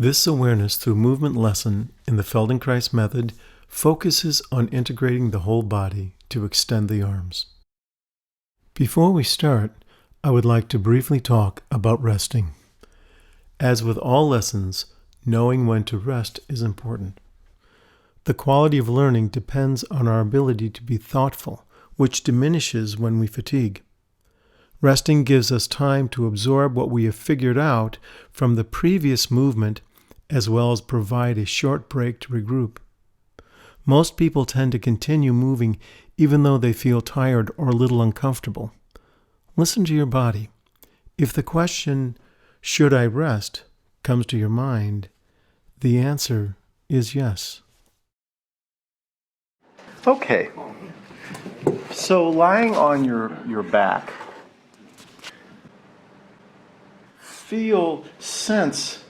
This awareness through movement lesson in the Feldenkrais Method focuses on integrating the whole body to extend the arms. Before we start, I would like to briefly talk about resting. As with all lessons, knowing when to rest is important. The quality of learning depends on our ability to be thoughtful, which diminishes when we fatigue. Resting gives us time to absorb what we have figured out from the previous movement, as well as provide a short break to regroup. Most people tend to continue moving even though they feel tired or a little uncomfortable. Listen to your body. If the question, "Should I rest?" comes to your mind, the answer is yes. Okay, so lying on your back, sense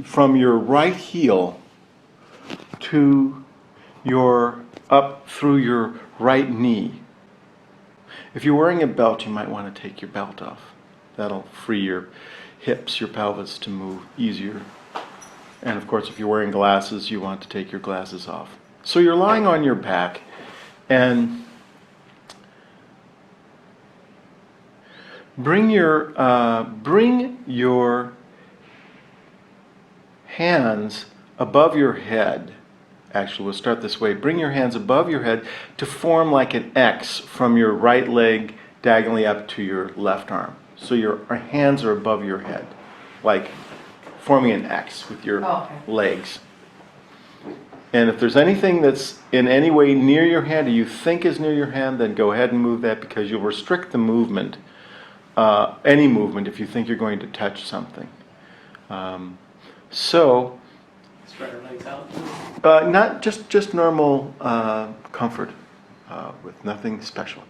from your right heel to up through your right knee. If you're wearing a belt, you might want to take your belt off. That'll free your hips, your pelvis to move easier. And of course, if you're wearing glasses, you want to take your glasses off. So you're lying on your back, and bring your hands above your head. Actually, we'll start this way. Bring your hands above your head to form like an X from your right leg diagonally up to your left arm. So your hands are above your head, like forming an X with your legs. And if there's anything that's in any way near your hand or you think is near your hand, then go ahead and move that, because you'll restrict the movement, any movement, if you think you're going to touch something. Spread our legs out. Not just normal comfort, with nothing special.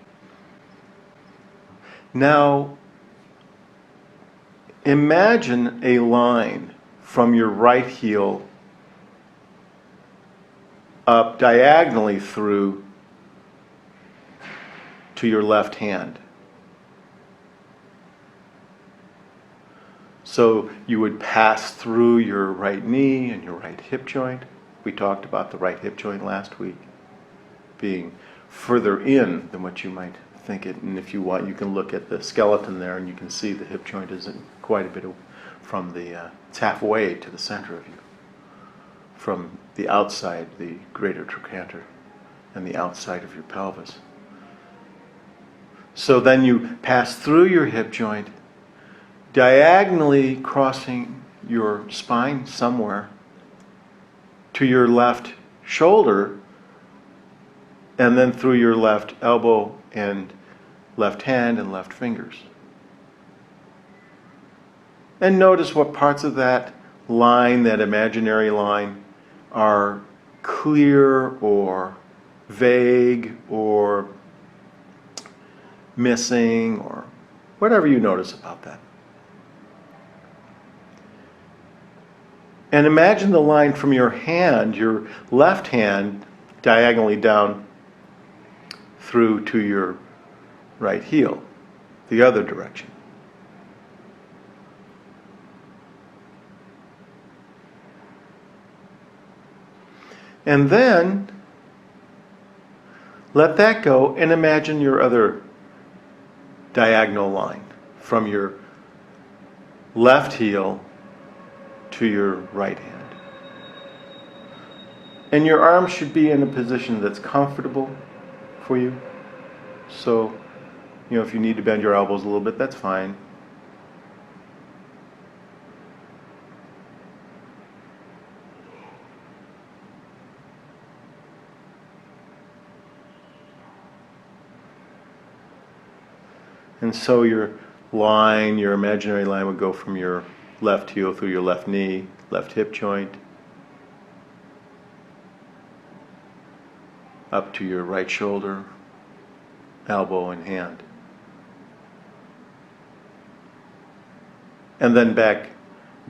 Now, imagine a line from your right heel up diagonally through to your left hand. So you would pass through your right knee and your right hip joint. We talked about the right hip joint last week being further in than what you might think it. And if you want, you can look at the skeleton there and you can see the hip joint is quite a bit from the, it's halfway to the center of you. From the outside, the greater trochanter, and the outside of your pelvis. So then you pass through your hip joint, diagonally crossing your spine somewhere to your left shoulder, and then through your left elbow and left hand and left fingers. And notice what parts of that line, that imaginary line, are clear or vague or missing, or whatever you notice about that. And imagine the line from your hand, your left hand, diagonally down through to your right heel, the other direction. And then let that go and imagine your other diagonal line from your left heel to your right hand. And your arms should be in a position that's comfortable for you. So, if you need to bend your elbows a little bit, that's fine. And so your imaginary line would go from your left heel through your left knee, left hip joint, up to your right shoulder, elbow, and hand. And then back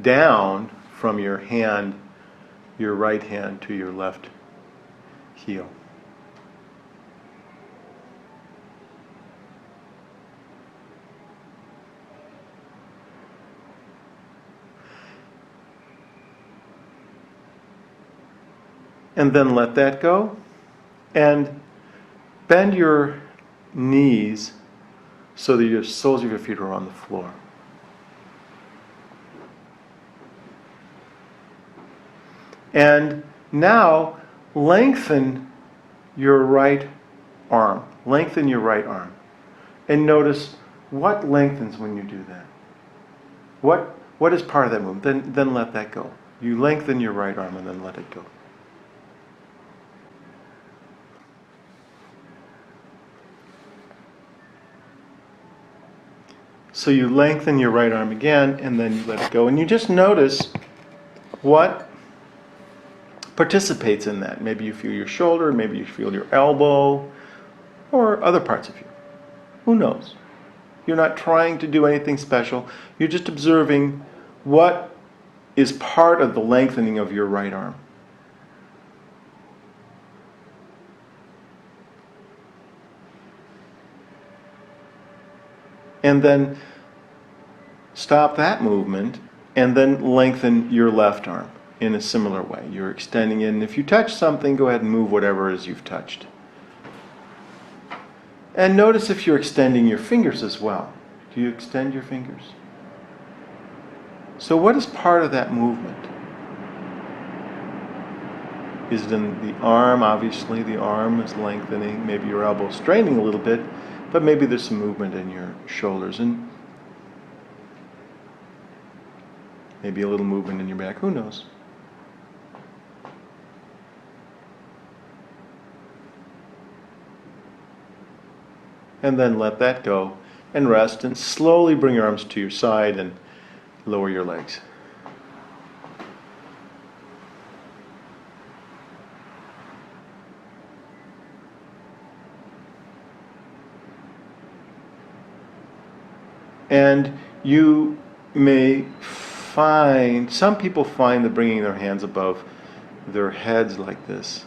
down from your right hand to your left heel. And then let that go. And bend your knees so that your soles of your feet are on the floor. And now lengthen your right arm. Lengthen your right arm. And notice what lengthens when you do that. What is part of that movement? Then let that go. You lengthen your right arm and then let it go. So you lengthen your right arm again and then you let it go. And you just notice what participates in that. Maybe you feel your shoulder, maybe you feel your elbow, or other parts of you. Who knows? You're not trying to do anything special. You're just observing what is part of the lengthening of your right arm. And then stop that movement and then lengthen your left arm in a similar way. You're extending it, and if you touch something, go ahead and move whatever it is you've touched. And notice if you're extending your fingers as well. Do you extend your fingers? So what is part of that movement? Is it in the arm? Obviously, the arm is lengthening. Maybe your elbow is straining a little bit, but maybe there's some movement in your shoulders and maybe a little movement in your back. Who knows? And then let that go and rest and slowly bring your arms to your side and lower your legs. And you may find, some people find that bringing their hands above their heads like this,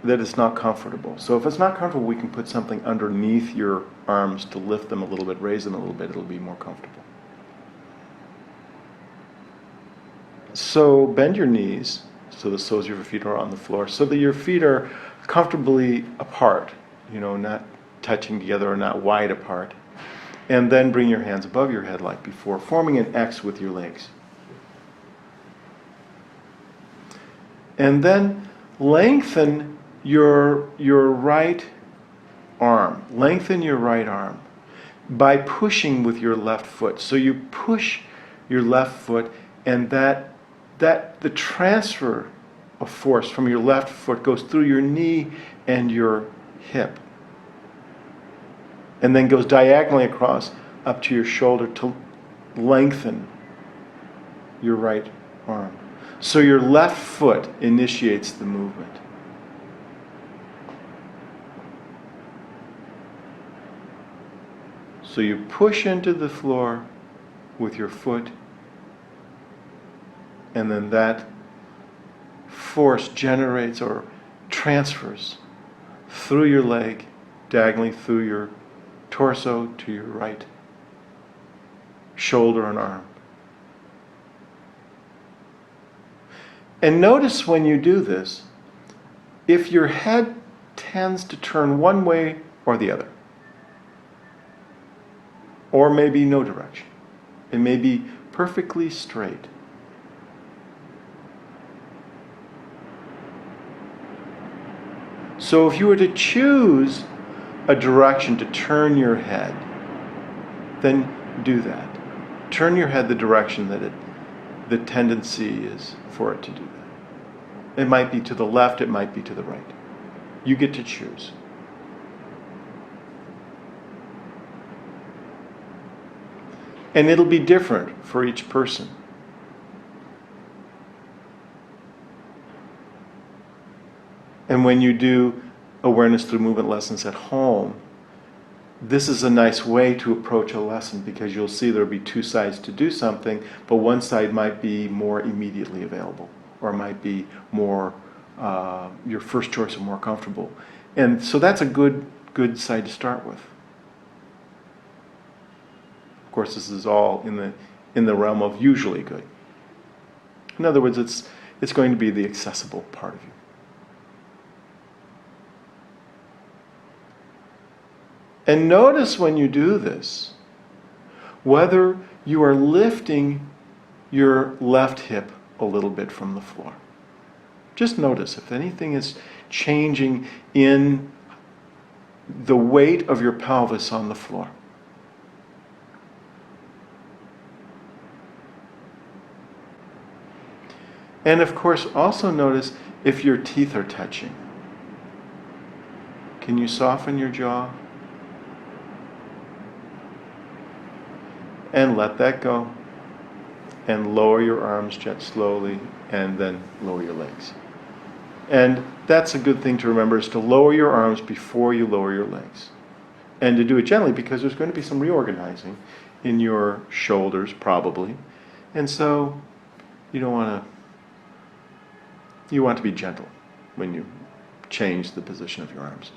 that it's not comfortable. So if it's not comfortable, we can put something underneath your arms to lift them a little bit, raise them a little bit. It'll be more comfortable. So bend your knees so the soles of your feet are on the floor, so that your feet are comfortably apart, not touching together or not wide apart. And then bring your hands above your head like before, forming an X with your legs. And then lengthen your right arm. Lengthen your right arm by pushing with your left foot. So you push your left foot, and that the transfer of force from your left foot goes through your knee and your hip, and then goes diagonally across up to your shoulder to lengthen your right arm. So your left foot initiates the movement. So you push into the floor with your foot, and then that force generates or transfers through your leg, diagonally through your torso to your right shoulder and arm. And notice when you do this, if your head tends to turn one way or the other, or maybe no direction, it may be perfectly straight. So if you were to choose a direction to turn your head, then do that. Turn your head the direction that the tendency is for it to do that. It might be to the left, it might be to the right. You get to choose. And it'll be different for each person. And when you do awareness through movement lessons at home, this is a nice way to approach a lesson, because you'll see there'll be two sides to do something, but one side might be more immediately available, or might be more your first choice or more comfortable. And so that's a good side to start with. Of course, this is all in the realm of usually good. In other words, it's going to be the accessible part of you. And notice when you do this, whether you are lifting your left hip a little bit from the floor. Just notice if anything is changing in the weight of your pelvis on the floor. And of course, also notice if your teeth are touching. Can you soften your jaw? And let that go. And lower your arms just slowly, and then lower your legs. And that's a good thing to remember, is to lower your arms before you lower your legs. And to do it gently, because there's going to be some reorganizing in your shoulders, probably. And so you want to be gentle when you change the position of your arms.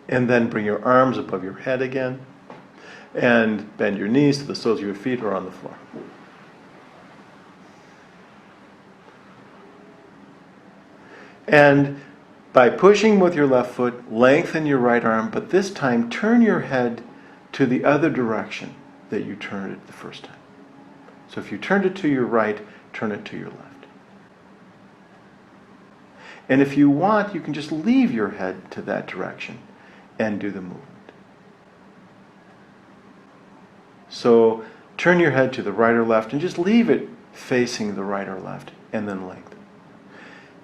And then bring your arms above your head again, and bend your knees to the soles of your feet or on the floor. And by pushing with your left foot, lengthen your right arm, but this time turn your head to the other direction that you turned it the first time. So if you turned it to your right, turn it to your left. And if you want, you can just leave your head to that direction and do the movement. So turn your head to the right or left and just leave it facing the right or left, and then lengthen.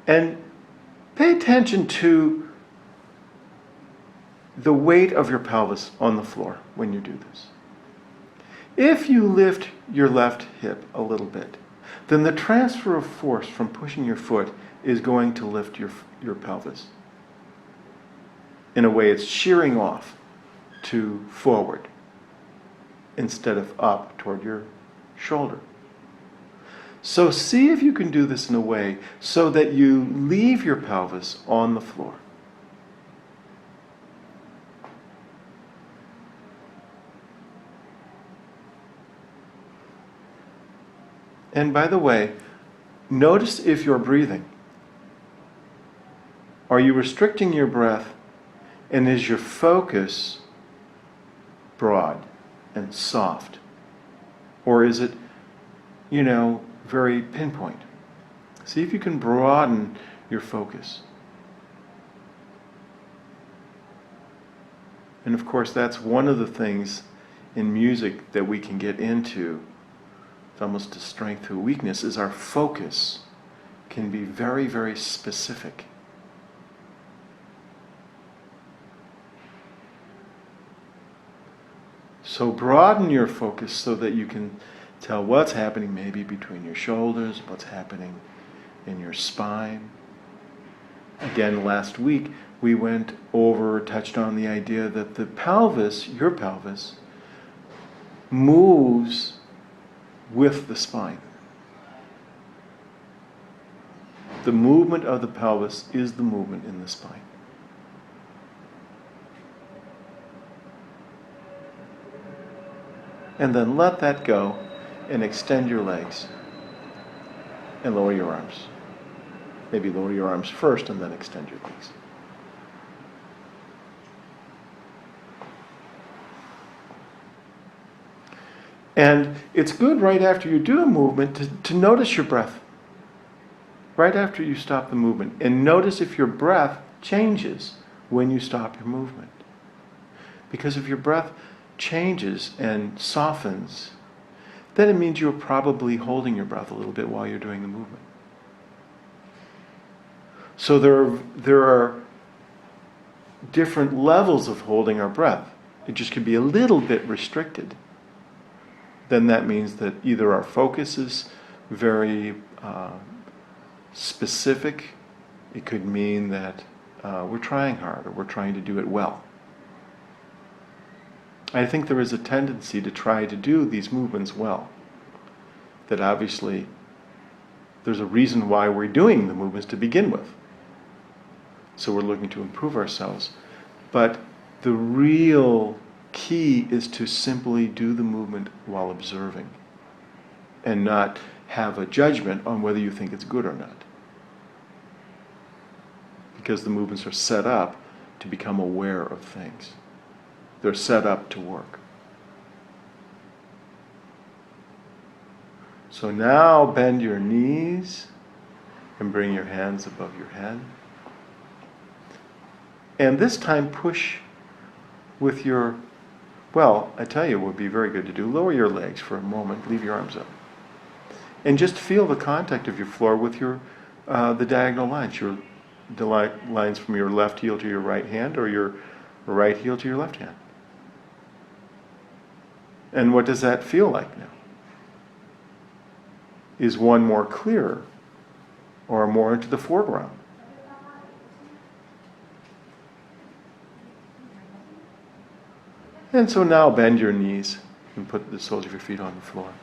And pay attention to the weight of your pelvis on the floor when you do this. If you lift your left hip a little bit, then the transfer of force from pushing your foot is going to lift your pelvis. In a way, it's shearing off to forward instead of up toward your shoulder. So see if you can do this in a way so that you leave your pelvis on the floor. And by the way, notice if you're breathing. Are you restricting your breath, and is your focus broad and soft? Or is it, very pinpoint? See if you can broaden your focus. And of course, that's one of the things in music that we can get into. It's almost a strength to a weakness, is our focus can be very, very specific. So broaden your focus so that you can tell what's happening maybe between your shoulders, what's happening in your spine. Again, last week we touched on the idea that the pelvis, your pelvis, moves with the spine. The movement of the pelvis is the movement in the spine. And then let that go and extend your legs and lower your arms. Maybe lower your arms first and then extend your legs. And it's good right after you do a movement to notice your breath. Right after you stop the movement. And notice if your breath changes when you stop your movement. Because if your breath changes and softens, then it means you're probably holding your breath a little bit while you're doing the movement. So there are different levels of holding our breath. It just could be a little bit restricted. Then that means that either our focus is very specific. It could mean that we're trying hard or we're trying to do it well. I think there is a tendency to try to do these movements well. That obviously there's a reason why we're doing the movements to begin with. So we're looking to improve ourselves. But the real key is to simply do the movement while observing and not have a judgment on whether you think it's good or not. Because the movements are set up to become aware of things. They're set up to work. So now bend your knees and bring your hands above your head. And this time push with your, well, I tell you it would be very good to do. Lower your legs for a moment, leave your arms up. And just feel the contact of your floor with your the diagonal lines, the lines from your left heel to your right hand or your right heel to your left hand. And what does that feel like now? Is one more clear or more into the foreground? And so now bend your knees and put the soles of your feet on the floor.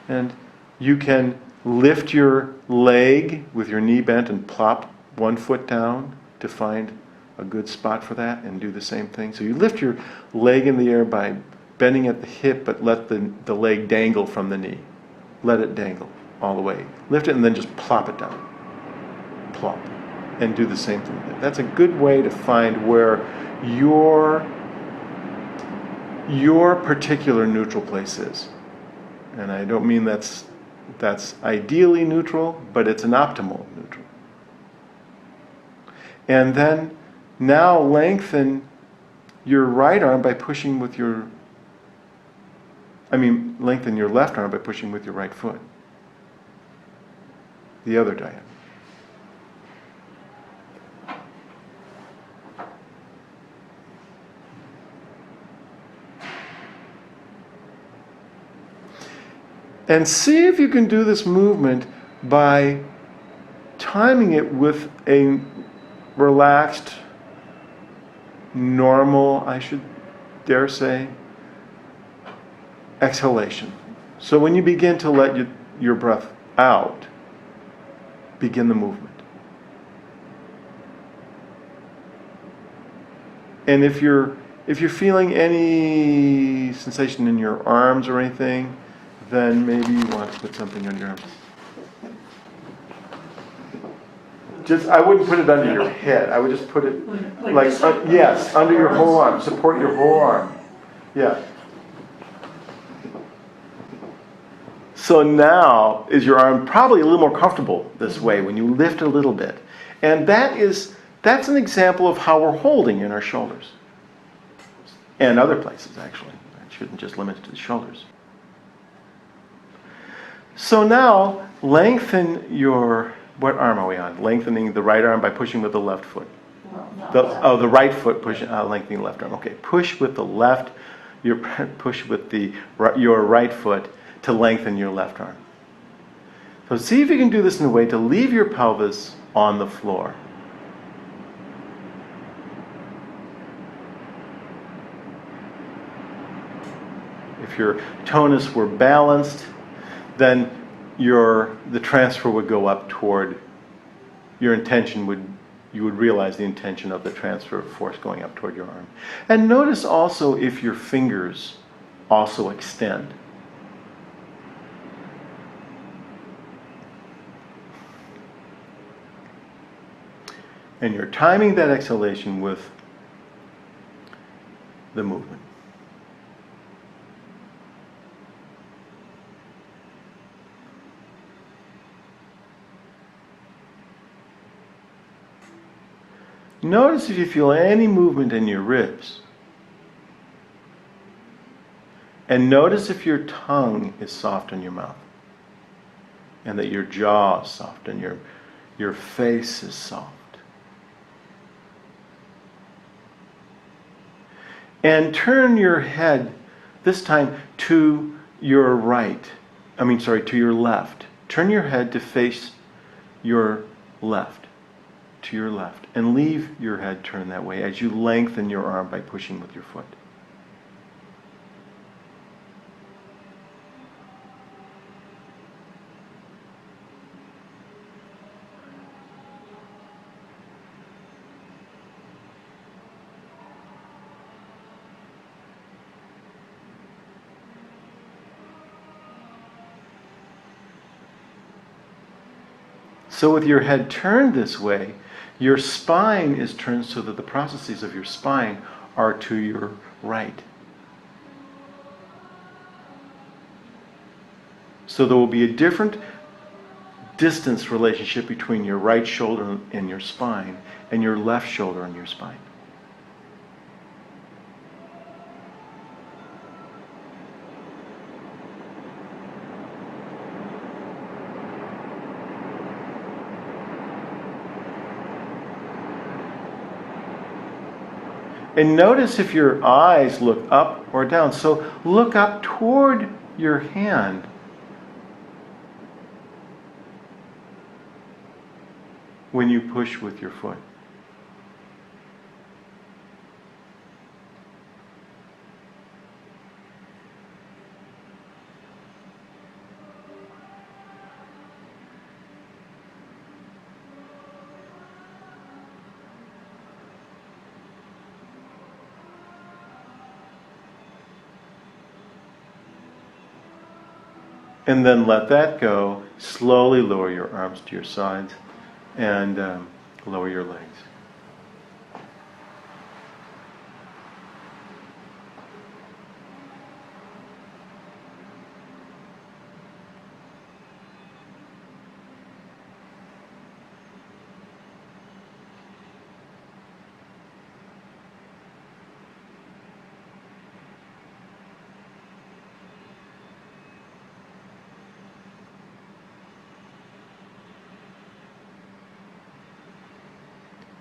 And you can lift your leg with your knee bent and plop one foot down to find a good spot for that and do the same thing. So you lift your leg in the air by bending at the hip, but let the leg dangle from the knee. Let it dangle all the way. Lift it and then just plop it down. Plop. And do the same thing. That's a good way to find where your particular neutral place is. And I don't mean that's ideally neutral, but it's an optimal neutral. And then now lengthen your right arm by pushing with your, lengthen your left arm by pushing with your right foot. The other diagonal. And see if you can do this movement by timing it with a relaxed, normal, I should dare say, exhalation. So when you begin to let your breath out, begin the movement. And if you're feeling any sensation in your arms or anything, then maybe you want to put something on your arms. I wouldn't put it under your head. I would just put it yes, under your whole arm. Support your whole arm. Yeah. So now is your arm probably a little more comfortable this way when you lift a little bit. And that's an example of how we're holding in our shoulders. And other places, actually. I shouldn't just limit it to the shoulders. So now, lengthen what arm are we on? Lengthening the right arm by pushing with the left foot. The right foot pushing, lengthening the left arm. Okay, push with the left, push with your right foot to lengthen your left arm. So see if you can do this in a way to leave your pelvis on the floor. If your tonus were balanced, then the transfer would go up toward your intention. You would realize the intention of the transfer of force going up toward your arm. And notice also if your fingers also extend. And you're timing that exhalation with the movement. Notice if you feel any movement in your ribs. And notice if your tongue is soft in your mouth. And that your jaw is soft and your face is soft. And turn your head, this time, to your to your left. Turn your head to face your left. To your left, and leave your head turned that way as you lengthen your arm by pushing with your foot. So with your head turned this way, your spine is turned so that the processes of your spine are to your right. So there will be a different distance relationship between your right shoulder and your spine and your left shoulder and your spine. And notice if your eyes look up or down. So look up toward your hand. When you push with your foot. And then let that go. Slowly lower your arms to your sides and lower your legs.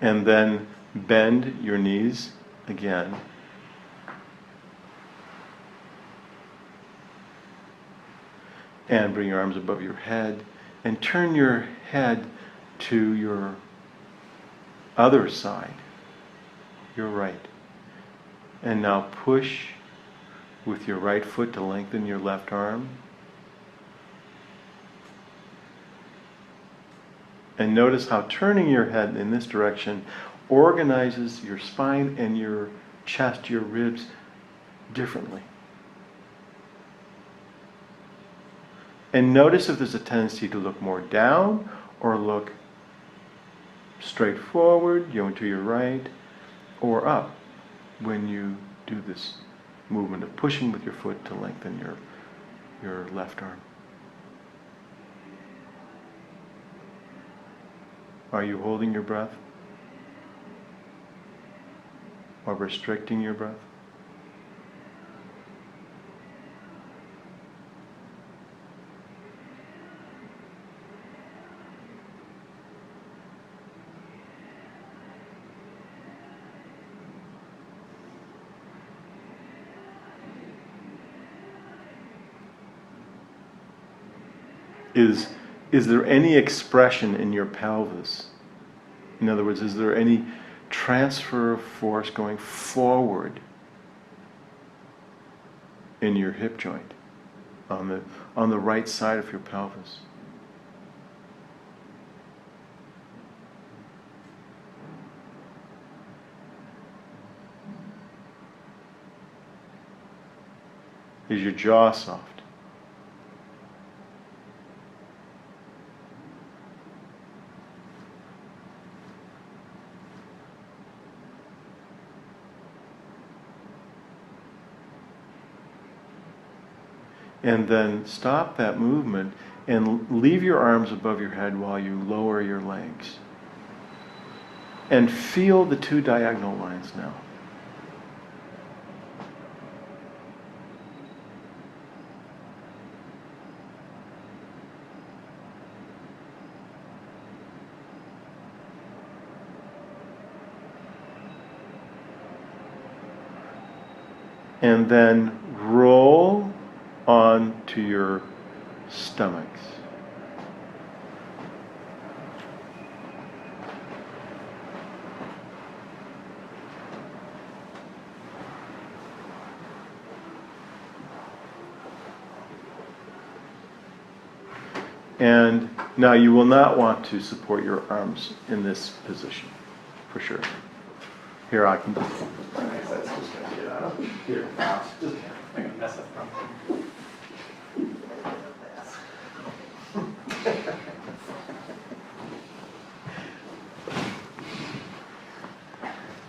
And then bend your knees again. And bring your arms above your head. And turn your head to your other side, your right. And now push with your right foot to lengthen your left arm. And notice how turning your head in this direction organizes your spine and your chest, your ribs, differently. And notice if there's a tendency to look more down or look straight forward, to your right, or up when you do this movement of pushing with your foot to lengthen your left arm. Are you holding your breath? Or restricting your breath? Is there any expression in your pelvis? In other words, is there any transfer of force going forward in your hip joint on the right side of your pelvis? Is your jaw soft? And then stop that movement and leave your arms above your head while you lower your legs. And feel the two diagonal lines now. And then roll on to your stomachs. And now you will not want to support your arms in this position, for sure. Here, I can just... That's just gonna get out. Here, just I'm gonna mess up.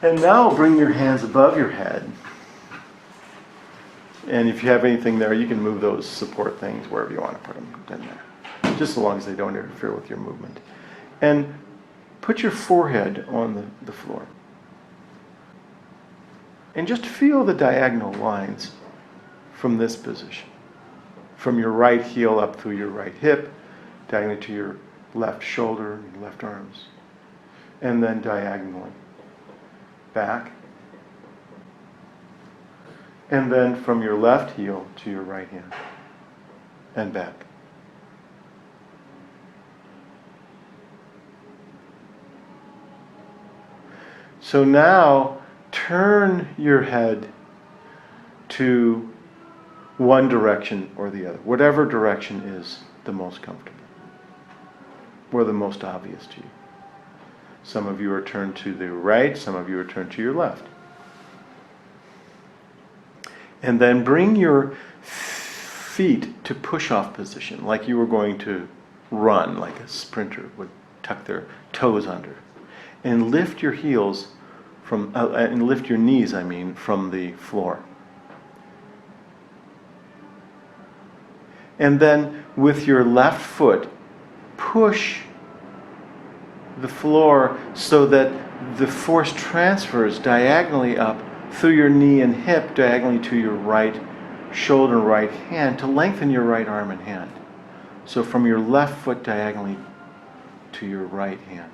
And now bring your hands above your head. And if you have anything there, you can move those support things wherever you want to put them in there. Just as long as they don't interfere with your movement. And put your forehead on the floor. And just feel the diagonal lines from this position. From your right heel up through your right hip, diagonally to your left shoulder and left arms. And then diagonally back. And then from your left heel to your right hand and back. So now turn your head to one direction or the other, whatever direction is the most comfortable or the most obvious to you. Some of you are turned to the right, some of you are turned to your left. And then bring your feet to push-off position, like you were going to run, like a sprinter would tuck their toes under. And lift your heels and lift your knees, from the floor. And then with your left foot, push the floor so that the force transfers diagonally up through your knee and hip, diagonally to your right shoulder and right hand to lengthen your right arm and hand. So from your left foot diagonally to your right hand.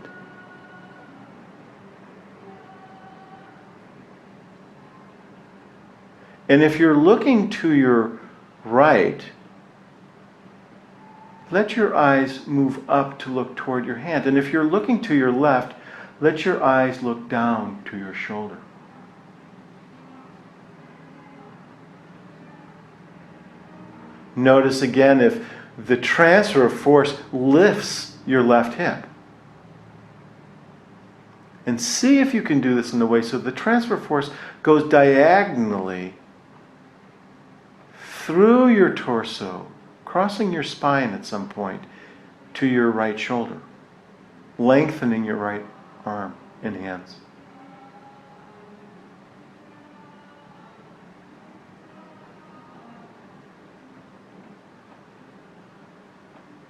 And if you're looking to your right, let your eyes move up to look toward your hand. And if you're looking to your left, let your eyes look down to your shoulder. Notice again if the transfer of force lifts your left hip. And see if you can do this in a way so the transfer force goes diagonally through your torso, crossing your spine at some point to your right shoulder, lengthening your right arm and hands.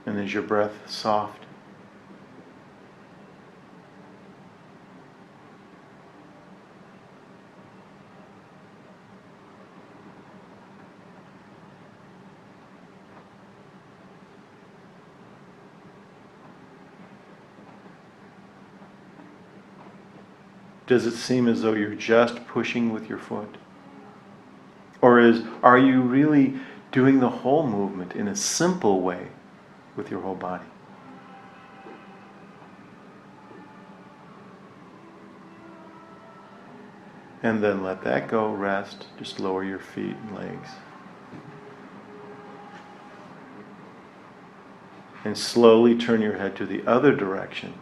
And is your breath soft? Does it seem as though you're just pushing with your foot? Or are you really doing the whole movement in a simple way with your whole body? And then let that go, rest, just lower your feet and legs. And slowly turn your head to the other direction.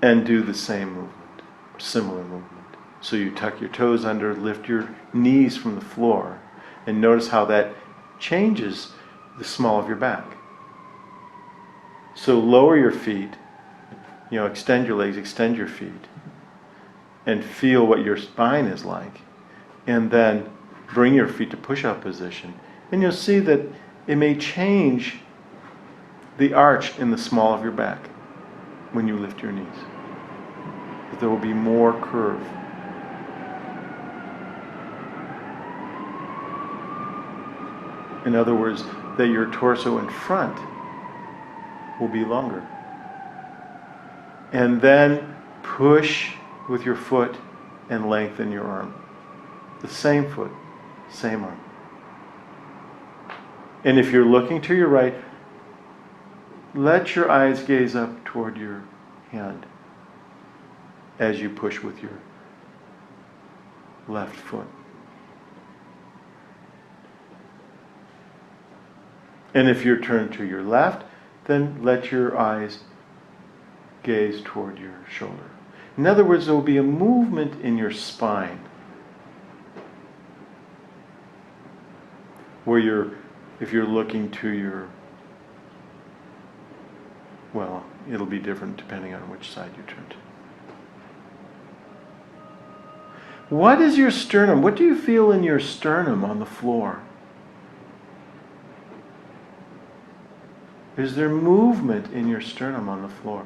And do the same movement, or similar movement. So you tuck your toes under, lift your knees from the floor, and notice how that changes the small of your back. So lower your feet, extend your legs, extend your feet, and feel what your spine is like. And then bring your feet to push-up position. And you'll see that it may change the arch in the small of your back when you lift your knees. That there will be more curve. In other words, that your torso in front will be longer. And then push with your foot and lengthen your arm. The same foot, same arm. And if you're looking to your right, let your eyes gaze up toward your hand as you push with your left foot. And if you're turned to your left, then let your eyes gaze toward your shoulder. In other words, there will be a movement in your spine where if you're looking to your Well, it'll be different depending on which side you turn to. What is your sternum? What do you feel in your sternum on the floor? Is there movement in your sternum on the floor?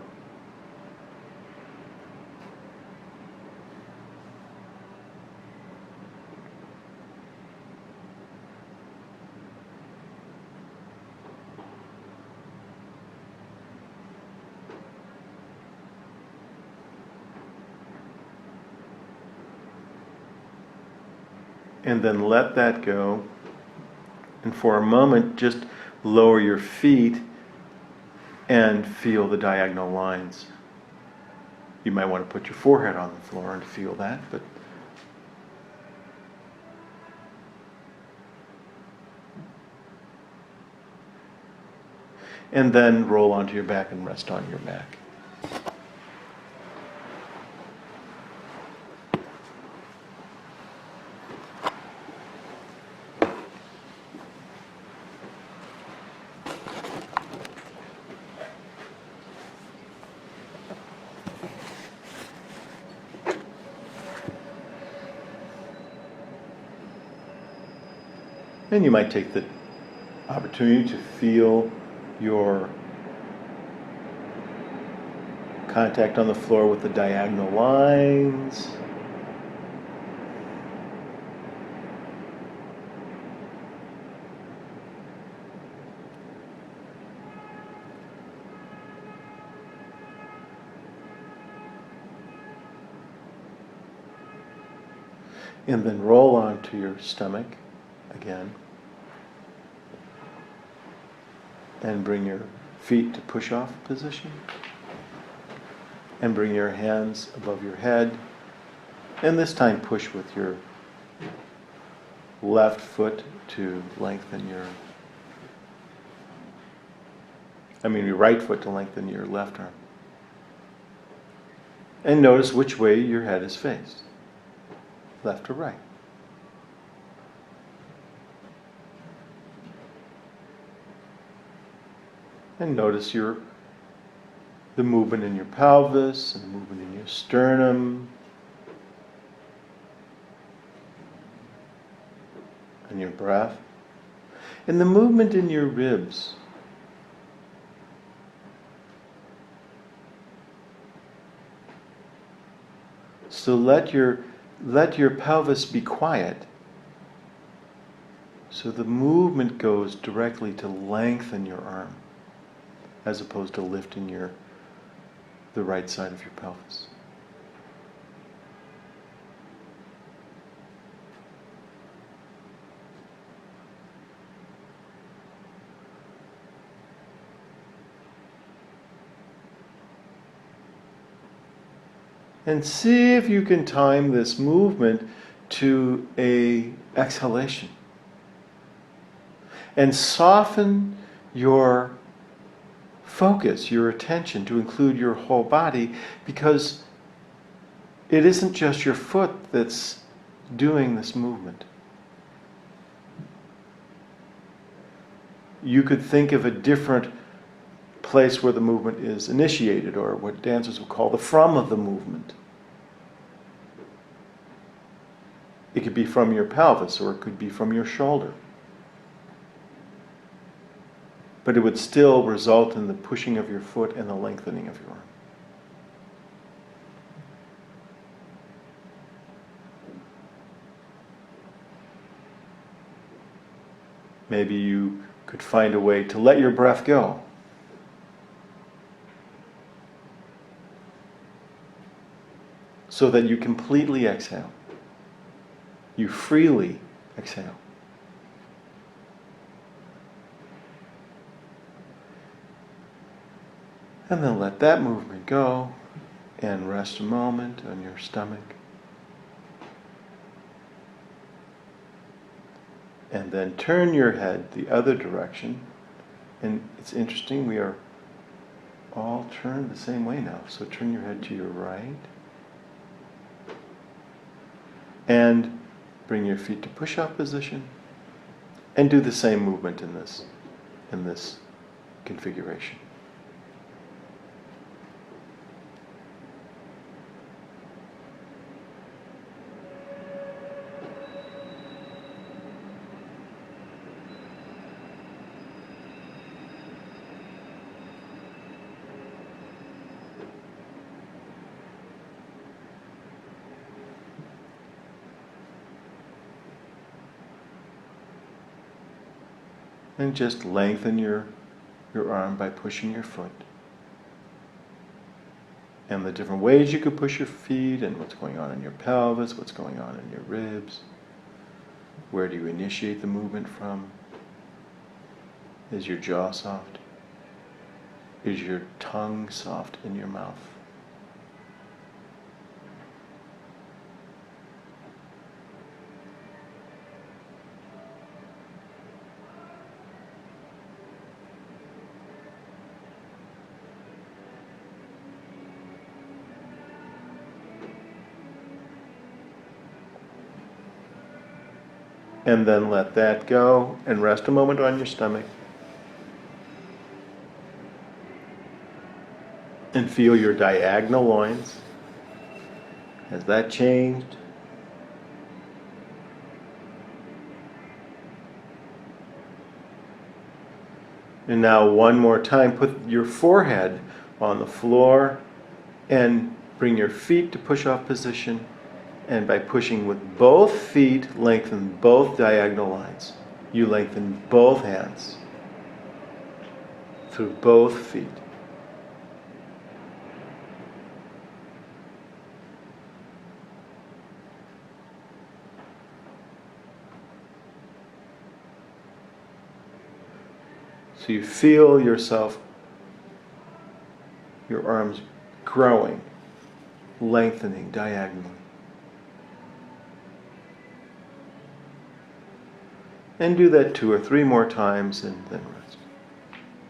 And then let that go. And for a moment, just lower your feet and feel the diagonal lines. You might want to put your forehead on the floor and feel that, but and then roll onto your back and rest on your back. And you might take the opportunity to feel your contact on the floor with the diagonal lines. And then roll onto your stomach again. And bring your feet to push-off position. And bring your hands above your head. And this time push with your left foot to lengthen your right foot to lengthen your left arm. And notice which way your head is faced. Left or right. And notice the movement in your pelvis and the movement in your sternum and your breath and the movement in your ribs. So let your pelvis be quiet. So the movement goes directly to lengthen your arm, as opposed to lifting the right side of your pelvis. And see if you can time this movement to an exhalation. And soften your focus, your attention, to include your whole body, because it isn't just your foot that's doing this movement. You could think of a different place where the movement is initiated, or what dancers would call the from of the movement. It could be from your pelvis, or it could be from your shoulder. But it would still result in the pushing of your foot and the lengthening of your arm. Maybe you could find a way to let your breath go. So that you completely exhale. You freely exhale. And then let that movement go and rest a moment on your stomach. And then turn your head the other direction. And it's interesting, we are all turned the same way now. So turn your head to your right. And bring your feet to push-up position. And do the same movement in this configuration. And just lengthen your arm by pushing your foot. And the different ways you could push your feet, and what's going on in your pelvis, what's going on in your ribs. Where do you initiate the movement from? Is your jaw soft? Is your tongue soft in your mouth? And then let that go and rest a moment on your stomach. And feel your diagonal loins. Has that changed? And now one more time, put your forehead on the floor and bring your feet to push-off position. And by pushing with both feet, lengthen both diagonal lines. You lengthen both hands through both feet. So you feel yourself, your arms growing, lengthening diagonally. And do that 2 or 3 more times and then rest.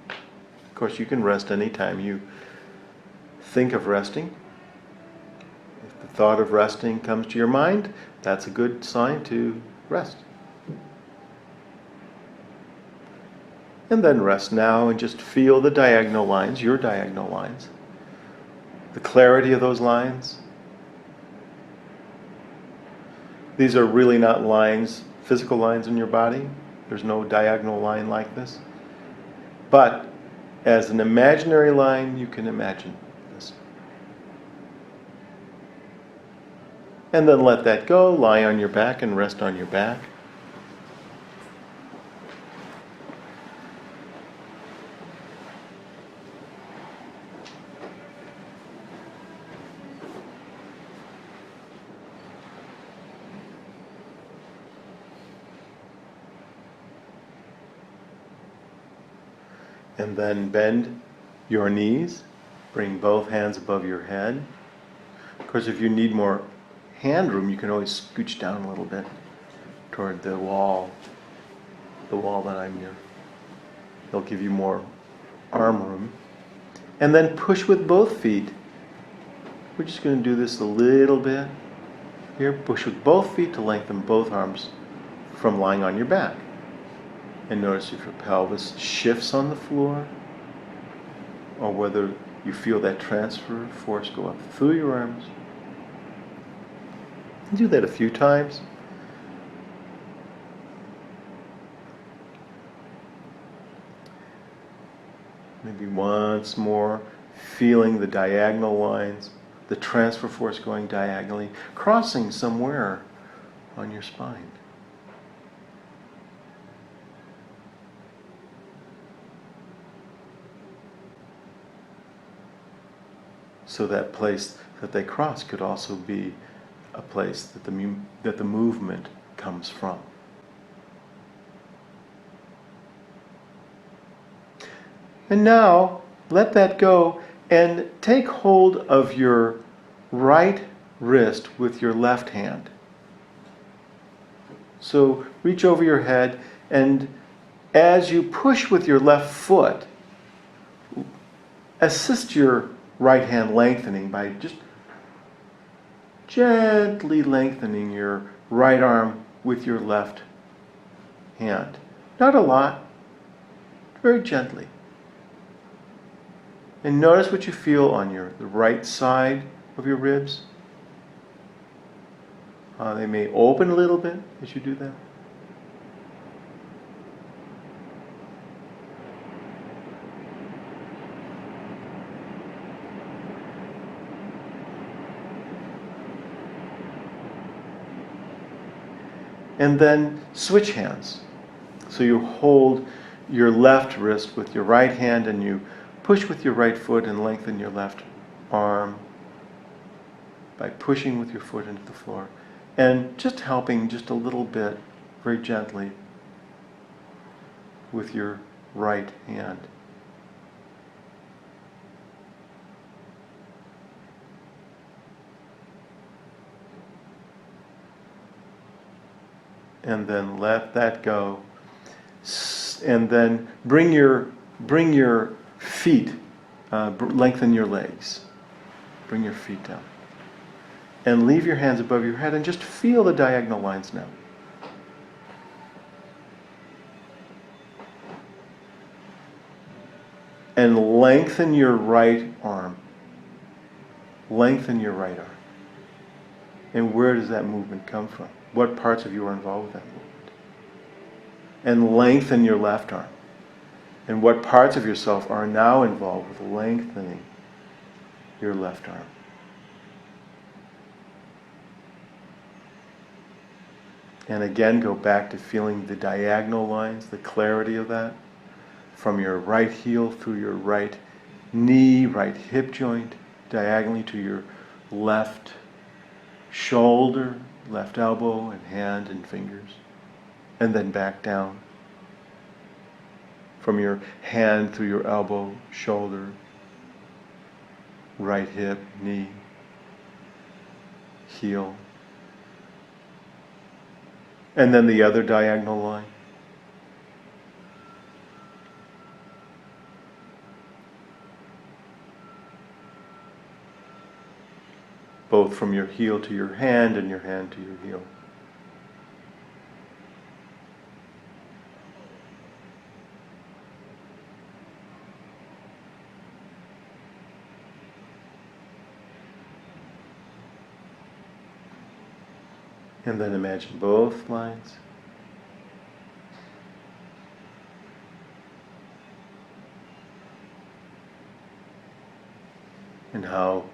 Of course, you can rest anytime you think of resting. If the thought of resting comes to your mind, that's a good sign to rest. And then rest now and just feel the diagonal lines, your diagonal lines. The clarity of those lines. These are really not lines, physical lines in your body. There's no diagonal line like this. But as an imaginary line, you can imagine this. And then let that go, lie on your back and rest on your back. And then bend your knees, bring both hands above your head. Of course, if you need more hand room, you can always scooch down a little bit toward the wall that I'm near. It'll give you more arm room. And then push with both feet. We're just going to do this a little bit. Here, push with both feet to lengthen both arms from lying on your back. And notice if your pelvis shifts on the floor, or whether you feel that transfer force go up through your arms. Do that a few times. Maybe once more, feeling the diagonal lines, the transfer force going diagonally, crossing somewhere on your spine. So that place that they cross could also be a place that the movement comes from. And now, let that go and take hold of your right wrist with your left hand. So reach over your head, and as you push with your left foot, assist your right hand lengthening by just gently lengthening your right arm with your left hand. Not a lot, very gently. And notice what you feel on the right side of your ribs. They may open a little bit as you do that. And then switch hands. So you hold your left wrist with your right hand, and you push with your right foot and lengthen your left arm by pushing with your foot into the floor. And just helping just a little bit, very gently, with your right hand. And then let that go. And then bring your feet, lengthen your legs. Bring your feet down. And leave your hands above your head and just feel the diagonal lines now. And lengthen your right arm. Lengthen your right arm. And where does that movement come from? What parts of you are involved with that movement? And lengthen your left arm. And what parts of yourself are now involved with lengthening your left arm? And again, go back to feeling the diagonal lines, the clarity of that, from your right heel through your right knee, right hip joint, diagonally to your left shoulder, left elbow, and hand and fingers, and then back down. From your hand through your elbow, shoulder, right hip, knee, heel. And then the other diagonal line. Both from your heel to your hand and your hand to your heel. And then imagine both lines. And how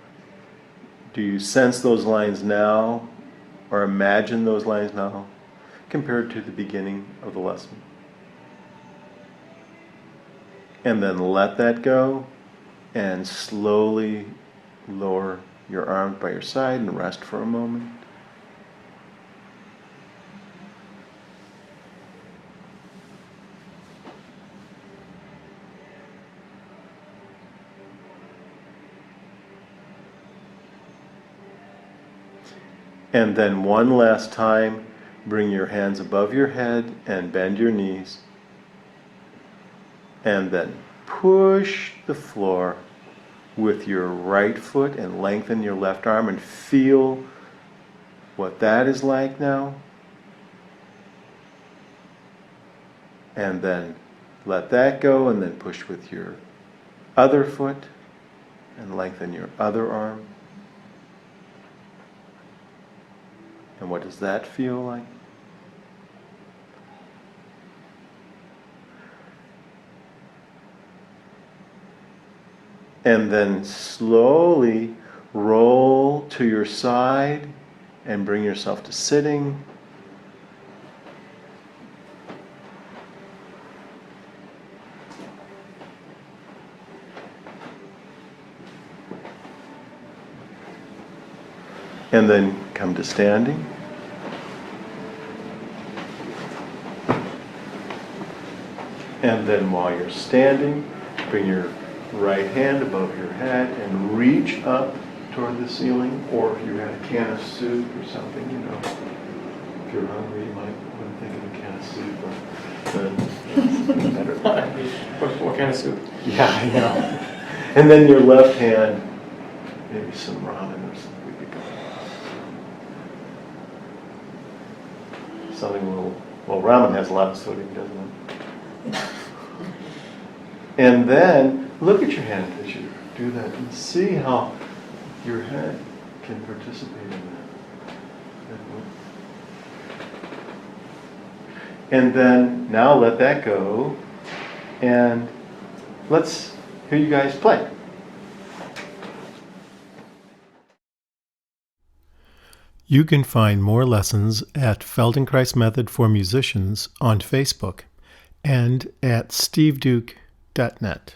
do you sense those lines now, or imagine those lines now, compared to the beginning of the lesson? And then let that go, and slowly lower your arms by your side and rest for a moment. And then one last time, bring your hands above your head and bend your knees. And then push the floor with your right foot and lengthen your left arm and feel what that is like now. And then let that go and then push with your other foot and lengthen your other arm. And what does that feel like? And then slowly roll to your side and bring yourself to sitting. And then come to standing. And then while you're standing, bring your right hand above your head and reach up toward the ceiling. Or if you had a can of soup or something, if you're hungry, you might want to think of a can of soup. But better. What kind of soup? Yeah, I know. And then your left hand, maybe some ramen or something. Something a little, well, ramen has a lot of sodium, doesn't it? And then look at your hand as you do that and see how your head can participate in that. And then now let that go, and let's hear you guys play. You can find more lessons at Feldenkrais Method for Musicians on Facebook and at steveduke.net.